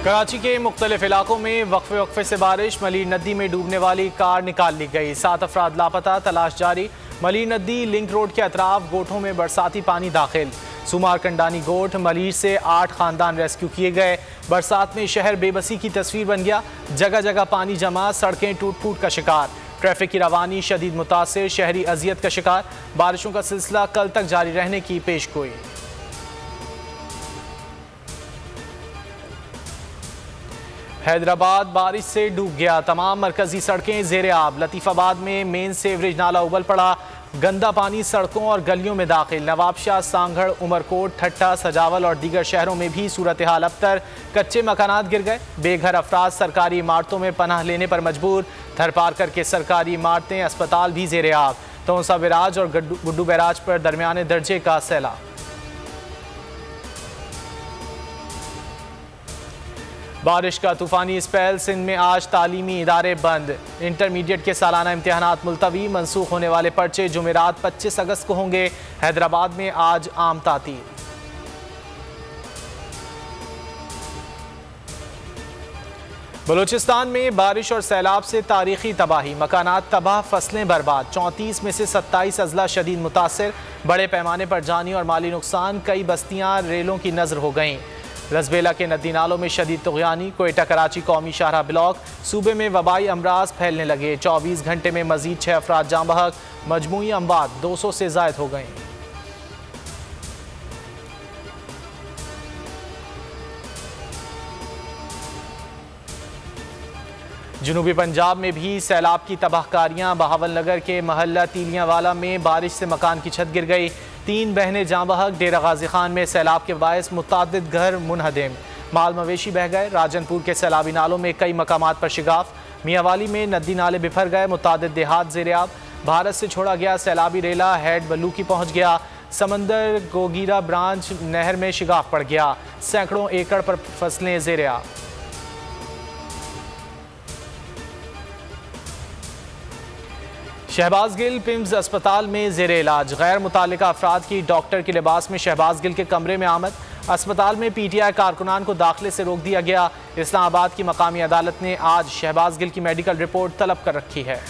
कराची के मुख्तलिफ इलाकों में वक्फे वक्फे से बारिश। मलीर नदी में डूबने वाली कार निकाल ली गई। 7 अफराद लापता, तलाश जारी। मलीर नदी लिंक रोड के अतराफ गोठों में बरसाती पानी दाखिल। सुमार कंडानी गोठ मलीर से 8 खानदान रेस्क्यू किए गए। बरसात में शहर बेबसी की तस्वीर बन गया। जगह जगह पानी जमा, सड़कें टूट फूट का शिकार। ट्रैफिक की रवानी शदीद मुतासिर, शहरी अजियत का शिकार। बारिशों का सिलसिला कल तक जारी रहने की पेशगोई। हैदराबाद बारिश से डूब गया, तमाम मरकजी सड़कें जेर आब। लतीफ़ाबाद में मेन सेवरेज नाला उबल पड़ा। गंदा पानी सड़कों और गलियों में दाखिल। नवाबशाह, सांगड़, उमरकोट, ठट्टा, सजावल और दीगर शहरों में भी सूरत हाल अबतर। कच्चे मकानात गिर गए। बेघर अफराद सरकारी इमारतों में पनाह लेने पर मजबूर। थरपार करके सरकारी इमारतें, अस्पताल भी जेर आब। तोंसा बैराज और गुड्डू बैराज पर दरमियाने दर्जे का सैलाब। बारिश का तूफानी स्पेल। सिंध में आज तालीमी इदारे बंद। इंटरमीडिएट के सालाना इम्तिहानात मुलतवी। मनसूख होने वाले पर्चे जुमेरात 25 अगस्त को होंगे। हैदराबाद में आज आम तातील। बलूचिस्तान में बारिश और सैलाब से तारीखी तबाही। मकानात तबाह, फसलें बर्बाद। 34 में से 27 अजला शदीद मुतासिर। बड़े पैमाने पर जानी और माली नुकसान। कई बस्तियां रेलों की नजर हो गईं। रसबेला के नदी नालों में शदीद तुग़यानी। कोयटा कराची कौमी शाहराह ब्लॉक। सूबे में वबाई अमराज फैलने लगे। 24 घंटे में मजीद 6 अफराद जाँ बहक। मजमूई अमवात 200 से ज़ायद हो गए। जनूबी पंजाब में भी सैलाब की तबाहकारियाँ। बहावल नगर के महल्ला तीलियांवाला में बारिश से मकान की छत गिर गई। 3 बहनें जाँ बहक। डेरा गाजी खान में सैलाब के बायस मुतादिद घर मुनहदिम। माल मवेशी बह गए। राजनपुर के सैलाबी नालों में कई मकामात पर शिगाफ। मियांवाली में नदी नाले बिफर गए। मुतादिद देहात ज़ेर-ए-आब। भारत से छोड़ा गया सैलाबी रेला हेड बल्लूकी पहुँच गया। समंदर गोगीरा ब्रांच नहर में शिगाफ पड़ गया। सैकड़ों एकड़ पर फसलें ज़ेर-ए-आब। शहबाज गिल पिम्स अस्पताल में ज़ेर इलाज। गैर मुतालिका अफराद की डॉक्टर के लिबास में शहबाज गिल के कमरे में आमद। अस्पताल में PTI कारकुनान को दाखिले से रोक दिया गया। इस्लामाबाद की मकामी अदालत ने आज शहबाज गिल की मेडिकल रिपोर्ट तलब कर रखी है।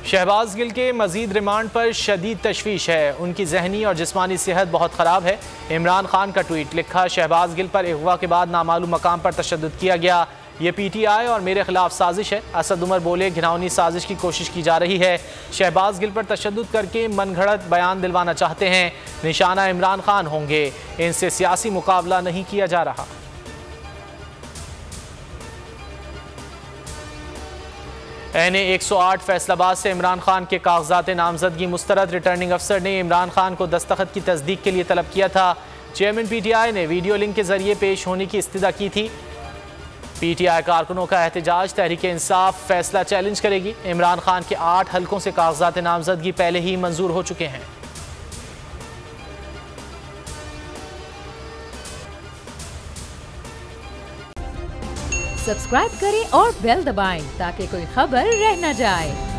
शहबाज गिल के मजीद रिमांड पर शदीद तशवीश है। उनकी जहनी और जिस्मानी सेहत बहुत ख़राब है। इमरान खान का ट्वीट लिखा, शहबाज गिल पर अगवा के बाद नामालूम मकाम पर तशद्दुद किया गया। ये PTI और मेरे खिलाफ साजिश है। असद उमर बोले, घिनौनी साजिश की कोशिश की जा रही है। शहबाज गिल पर तशद्दुद करके मनगढ़ंत बयान दिलवाना चाहते हैं। निशाना इमरान खान होंगे। इनसे सियासी मुकाबला नहीं किया जा रहा। NA 108 फैसलाबाद से इमरान खान के कागजात नामजदगी मुस्तरद। रिटर्निंग अफसर ने इमरान खान को दस्तखत की तस्दीक के लिए तलब किया था। चेयरमैन PTI ने वीडियो लिंक के जरिए पेश होने की इस्तदा की थी। PTI कारकुनों का एहतजाज। तहरीक इंसाफ फैसला चैलेंज करेगी। इमरान खान के 8 हलकों से कागजात नामजदगी पहले ही मंजूर हो चुके हैं। सब्सक्राइब करें और बेल दबाएं ताकि कोई खबर रह न जाए।